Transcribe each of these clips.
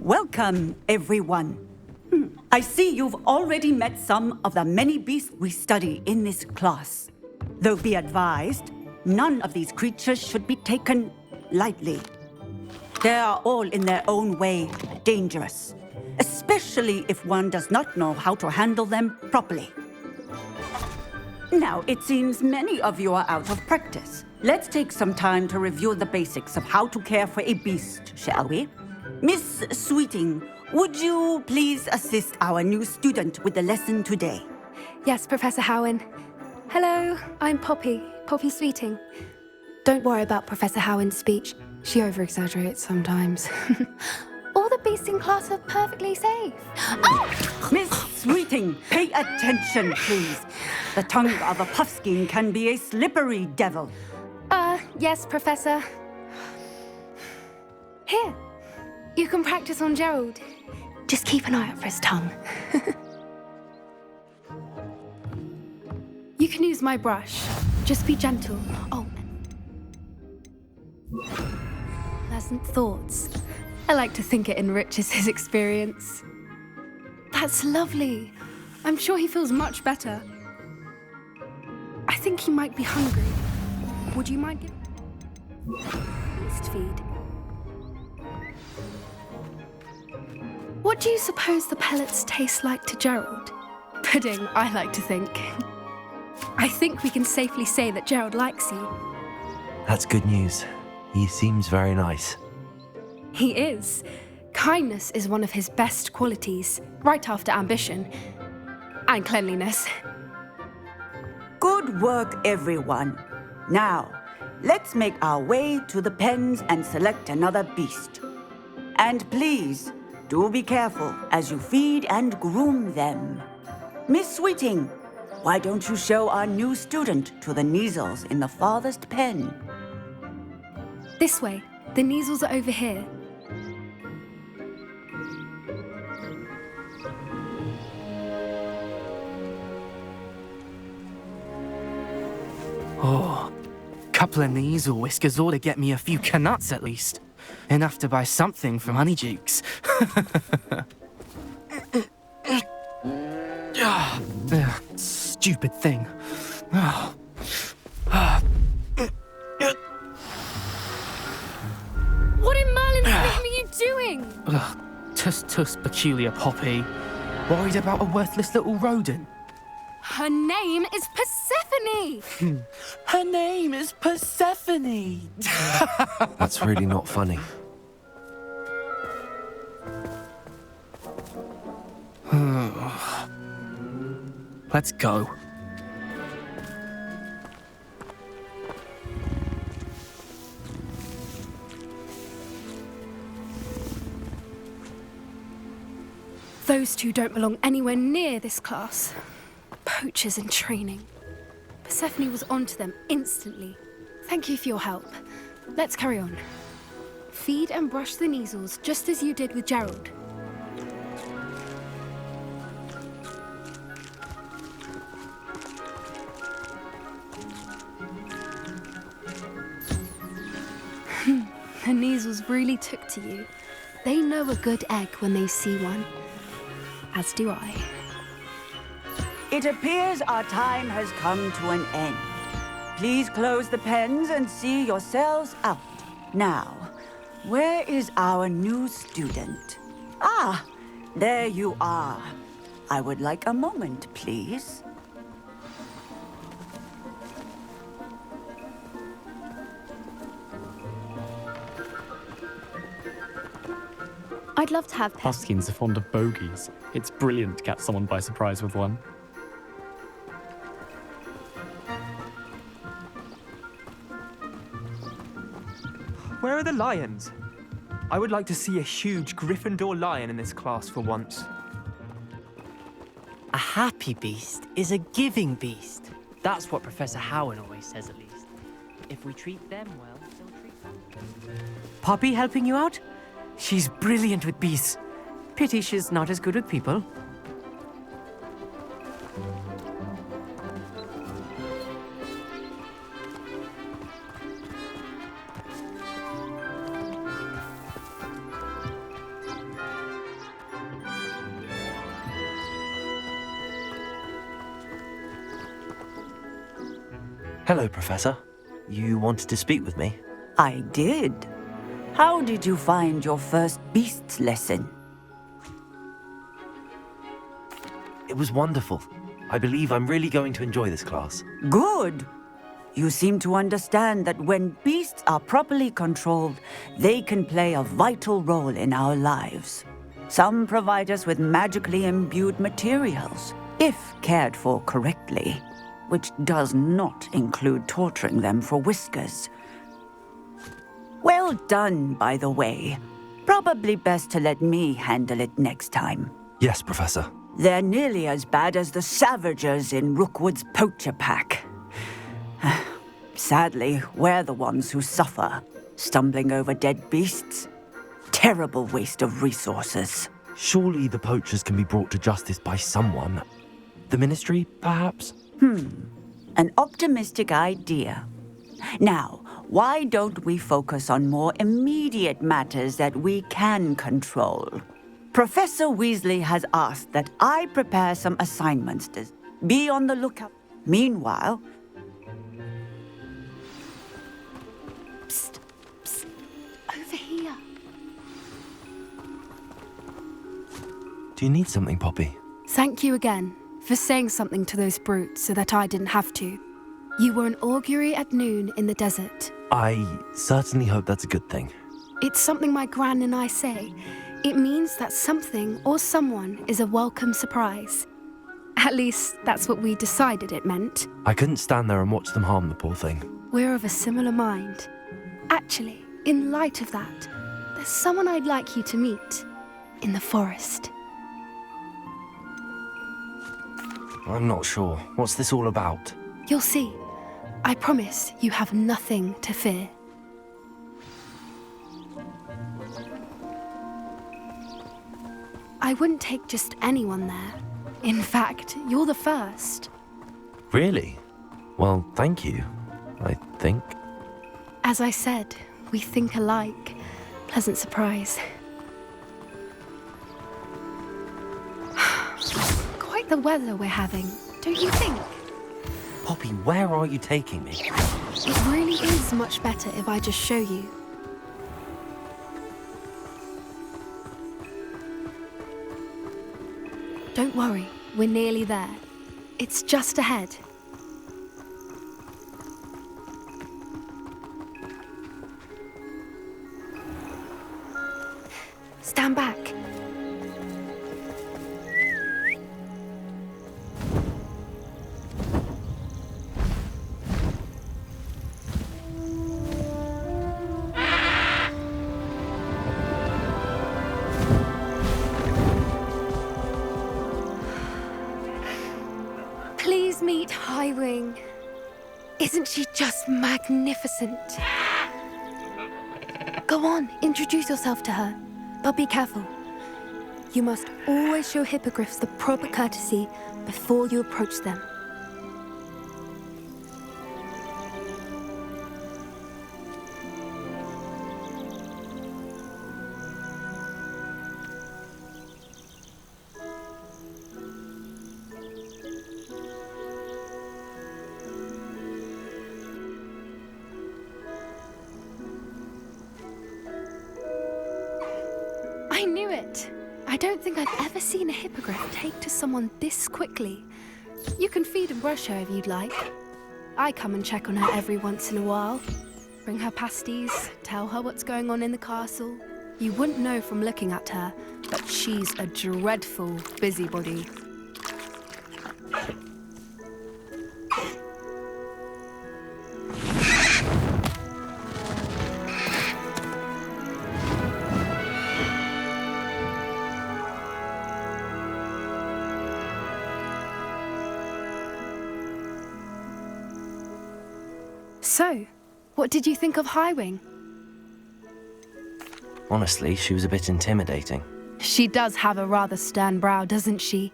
Welcome, everyone. I see you've already met some of the many beasts we study in this class. Though be advised, none of these creatures should be taken lightly. They are all in their own way dangerous, especially if one does not know how to handle them properly. Now, it seems many of you are out of practice. Let's take some time to review the basics of how to care for a beast, shall we? Miss Sweeting, would you please assist our new student with the lesson today? Yes, Professor Howen. Hello, I'm Poppy Sweeting. Don't worry about Professor Howen's speech. She over-exaggerates sometimes. All the beasts in class are perfectly safe. Oh! Miss Sweeting, pay attention, please. The tongue of a puffskein can be a slippery devil. Yes, Professor. Here, you can practice on Gerald. Just keep an eye out for his tongue. You can use my brush. Just be gentle. Oh. Pleasant thoughts. I like to think it enriches his experience. That's lovely. I'm sure he feels much better. I think he might be hungry. Would you mind giving beast feed? What do you suppose the pellets taste like to Gerald? Pudding, I like to think. I think we can safely say that Gerald likes you. That's good news. He seems very nice. He is. Kindness is one of his best qualities, right after ambition and cleanliness. Good work, everyone. Now, let's make our way to the pens and select another beast. And please, do be careful as you feed and groom them. Miss Sweeting, why don't you show our new student to the Neasels in the farthest pen? This way. The Neasels are over here. Oh, couple of Neasel whiskers ought to get me a few canuts at least. Enough to buy something from Honeydukes. Stupid thing. What in Merlin's name are you doing? Tuss, peculiar Poppy. Worried about a worthless little rodent. Her name is Persephone! Her name is Persephone! That's really not funny. Let's go. Those two don't belong anywhere near this class. Poachers in training. Persephone was onto them instantly. Thank you for your help. Let's carry on. Feed and brush the Neasels just as you did with Gerald. The Neasels really took to you. They know a good egg when they see one. As do I. It appears our time has come to an end. Please close the pens and see yourselves out. Now, where is our new student? Ah, there you are. I would like a moment, please. I'd love to have pets. Puffskins are fond of bogies. It's brilliant to catch someone by surprise with one. Where are the lions? I would like to see a huge Gryffindor lion in this class for once. A happy beast is a giving beast. That's what Professor Howen always says, at least. If we treat them well, they'll treat us. Poppy helping you out? She's brilliant with beasts. Pity she's not as good with people. Hello, Professor. You wanted to speak with me? I did. How did you find your first beasts lesson? It was wonderful. I believe I'm really going to enjoy this class. Good. You seem to understand that when beasts are properly controlled, they can play a vital role in our lives. Some provide us with magically imbued materials, if cared for correctly, which does not include torturing them for whiskers. Well done, by the way. Probably best to let me handle it next time. Yes, Professor. They're nearly as bad as the Savagers in Rookwood's poacher pack. Sadly, we're the ones who suffer, stumbling over dead beasts. Terrible waste of resources. Surely the poachers can be brought to justice by someone. The Ministry, perhaps? An optimistic idea. Now, why don't we focus on more immediate matters that we can control? Professor Weasley has asked that I prepare some assignments to be on the lookout. Meanwhile... Psst, psst, over here. Do you need something, Poppy? Thank you again for saying something to those brutes so that I didn't have to. You were an augury at noon in the desert. I certainly hope that's a good thing. It's something my gran and I say. It means that something or someone is a welcome surprise. At least, that's what we decided it meant. I couldn't stand there and watch them harm the poor thing. We're of a similar mind. Actually, in light of that, there's someone I'd like you to meet in the forest. I'm not sure. What's this all about? You'll see. I promise you have nothing to fear. I wouldn't take just anyone there. In fact, you're the first. Really? Well, thank you, I think. As I said, we think alike. Pleasant surprise. Quite the weather we're having, don't you think? Poppy, where are you taking me? It really is much better if I just show you. Don't worry, we're nearly there. It's just ahead. Stand back. Please meet Highwing. Isn't she just magnificent? Go on, introduce yourself to her. But be careful. You must always show hippogriffs the proper courtesy before you approach them. I knew it! I don't think I've ever seen a hippogriff take to someone this quickly. You can feed and brush her if you'd like. I come and check on her every once in a while. Bring her pasties, tell her what's going on in the castle. You wouldn't know from looking at her, but she's a dreadful busybody. So, what did you think of Highwing? Honestly, she was a bit intimidating. She does have a rather stern brow, doesn't she?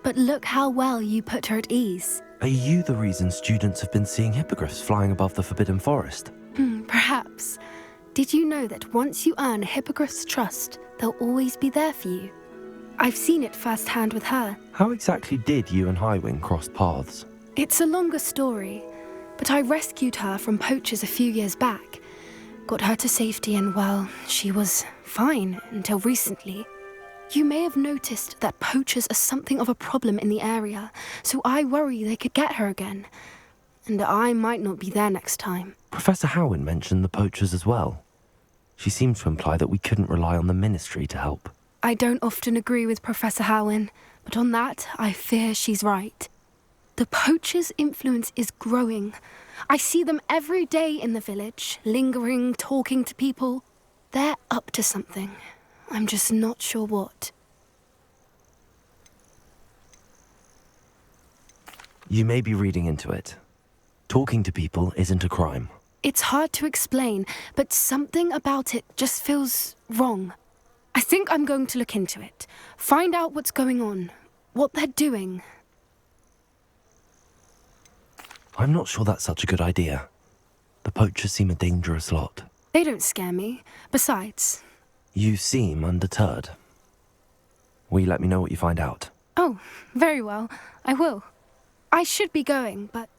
But look how well you put her at ease. Are you the reason students have been seeing hippogriffs flying above the Forbidden Forest? Perhaps. Did you know that once you earn a hippogriff's trust, they'll always be there for you? I've seen it firsthand with her. How exactly did you and Highwing cross paths? It's a longer story. but I rescued her from poachers a few years back. Got her to safety and, well, she was fine until recently. You may have noticed that poachers are something of a problem in the area, so I worry they could get her again. And I might not be there next time. Professor Howin mentioned the poachers as well. She seemed to imply that we couldn't rely on the Ministry to help. I don't often agree with Professor Howin, but on that, I fear she's right. The poachers' influence is growing. I see them every day in the village, lingering, talking to people. They're up to something. I'm just not sure what. You may be reading into it. Talking to people isn't a crime. It's hard to explain, but something about it just feels wrong. I think I'm going to look into it, find out what's going on, what they're doing. I'm not sure that's such a good idea. The poachers seem a dangerous lot. They don't scare me. Besides... You seem undeterred. Will you let me know what you find out? Oh, very well. I will. I should be going, but